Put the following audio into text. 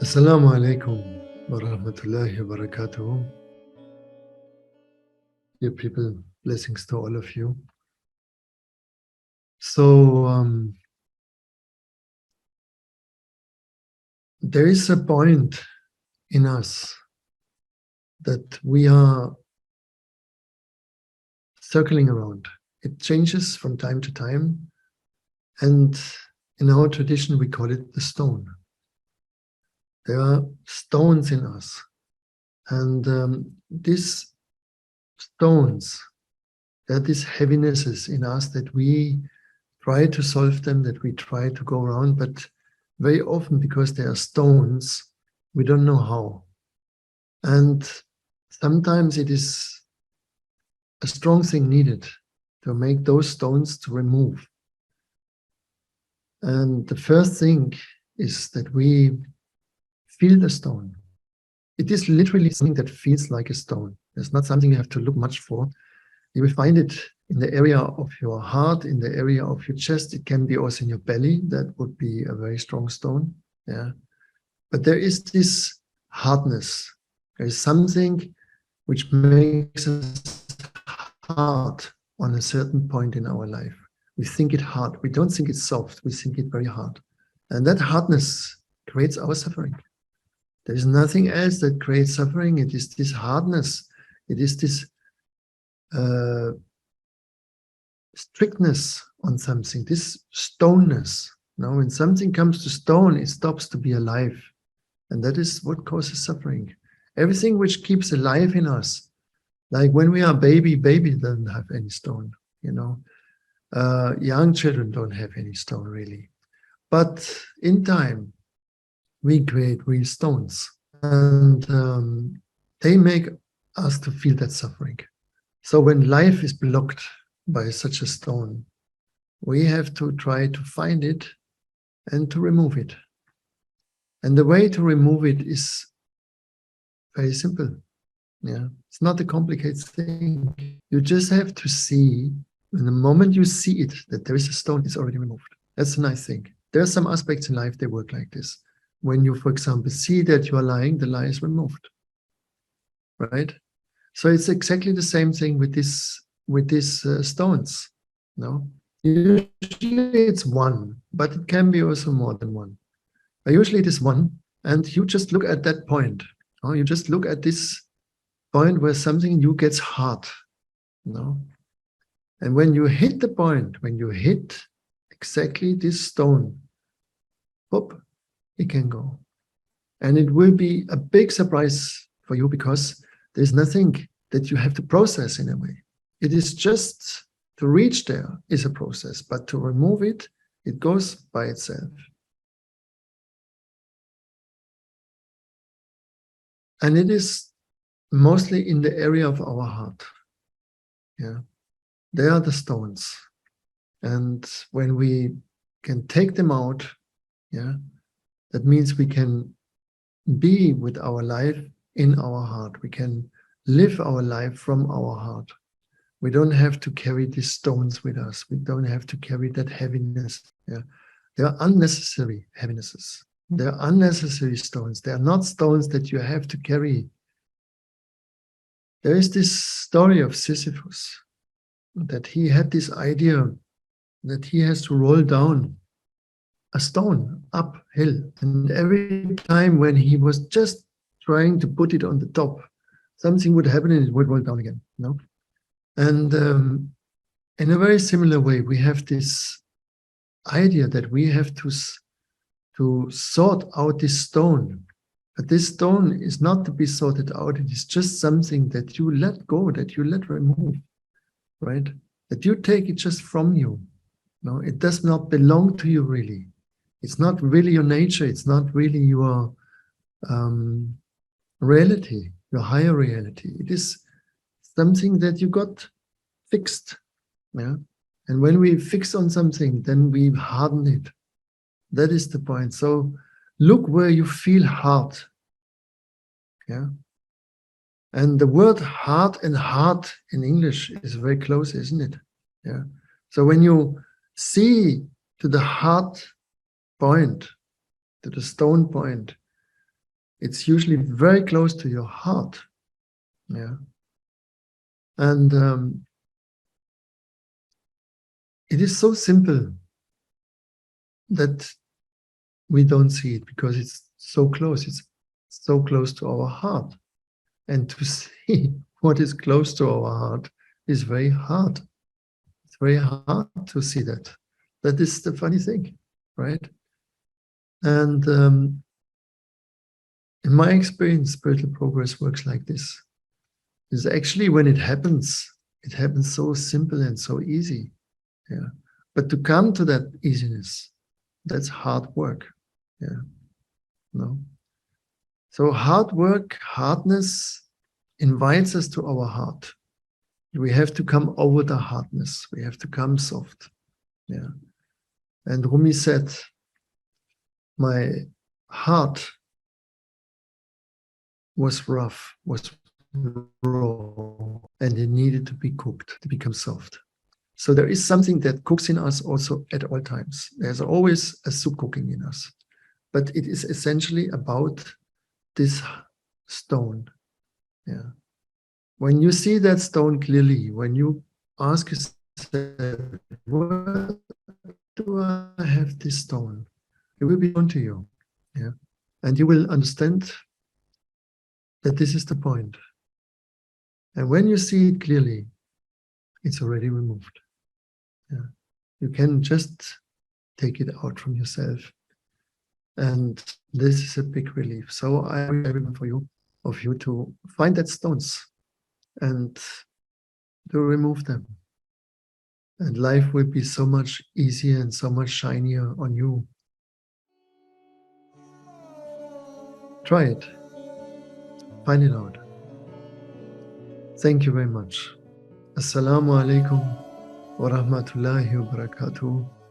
Assalamu alaikum wa rahmatullahi wa barakatuh. Dear people, blessings to all of you. So, there is a point in us that we are circling around. It changes from time to time, and in our tradition we call it the stone. There are stones in us, and these stones, there are these heavinesses in us that we try to solve them, that we try to go around, but very often, because they are stones, we don't know how. And sometimes it is a strong thing needed to make those stones to remove. And the first thing is that we feel the stone. It is literally something that feels like a stone. It's not something you have to look much for. You will find it in the area of your heart, in the area of your chest. It can be also in your belly. That would be a very strong stone. Yeah. But there is this hardness. There is something which makes us hard on a certain point in our life. We think it hard. We don't think it's soft. We think it very hard. And that hardness creates our suffering. There is nothing else that creates suffering. It is this hardness. It is this strictness on something, this stoneness. Now, when something comes to stone, it stops to be alive. And that is what causes suffering. Everything which keeps alive in us, like when we are baby doesn't have any stone, you know. Young children don't have any stone, really. But in time, we create real stones. And they make us to feel that suffering. So when life is blocked by such a stone, we have to try to find it and to remove it. And the way to remove it is very simple. Yeah, it's not a complicated thing. You just have to see, and the moment you see it, that there is a stone, it's already removed. That's a nice thing. There are some aspects in life, they work like this. When you, for example, see that you are lying, the lie is removed, right? So it's exactly the same thing with these stones. No, usually it's one, but it can be also more than one. But usually it is one, and you just look at that point. Or you just look at this point where something new gets hard. No, and when you hit the point, when you hit exactly this stone, whoop, it can go, and it will be a big surprise for you, because there's nothing that you have to process in a way. It is just to reach there is a process, but to remove it, it goes by itself. And it is mostly in the area of our heart. Yeah, they are the stones. And when we can take them out, yeah, that means we can be with our life in our heart. We can live our life from our heart. We don't have to carry these stones with us. We don't have to carry that heaviness. Yeah, they are unnecessary heavinesses. They are unnecessary stones. They are not stones that you have to carry. There is this story of Sisyphus, that he had this idea that he has to roll down a stone uphill. And every time when he was just trying to put it on the top, something would happen and it would roll down again. No? And in a very similar way, we have this idea that we have to sort out this stone. But this stone is not to be sorted out. It is just something that you let go, that you let remove, right? That you take it just from you. No, it does not belong to you, really. It's not really your nature. It's not really your reality, your higher reality. It is something that you got fixed. Yeah. And when we fix on something, then we harden it. That is the point. So look where you feel hard. Yeah. And the word heart and heart in English is very close, isn't it? Yeah. So when you see to the heart point, to the stone point, It's usually very close to your heart. Yeah. And it is so simple that we don't see it because it's so close. It's so close to our heart. And to see what is close to our heart is very hard. It's very hard to see that. That is the funny thing, right? And in my experience, spiritual progress works like this. Is actually when it happens so simple and so easy. Yeah. But to come to that easiness, that's hard work. Yeah. No. So hard work, hardness invites us to our heart. We have to come over the hardness. We have to come soft. Yeah. And Rumi said, my heart was rough, was raw, and it needed to be cooked to become soft. So there is something that cooks in us also at all times. There's always a soup cooking in us. But it is essentially about this stone. Yeah. When you see that stone clearly, when you ask yourself, where do I have this stone? It will be shown to you. Yeah. And you will understand that this is the point. And when you see it clearly, it's already removed. Yeah. You can just take it out from yourself. And this is a big relief. So I want everyone of you to find that stones and to remove them. And life will be so much easier and so much shinier on you. Try it. Find it out. Thank you very much. Assalamu alaikum wa rahmatullahi wa barakatuh.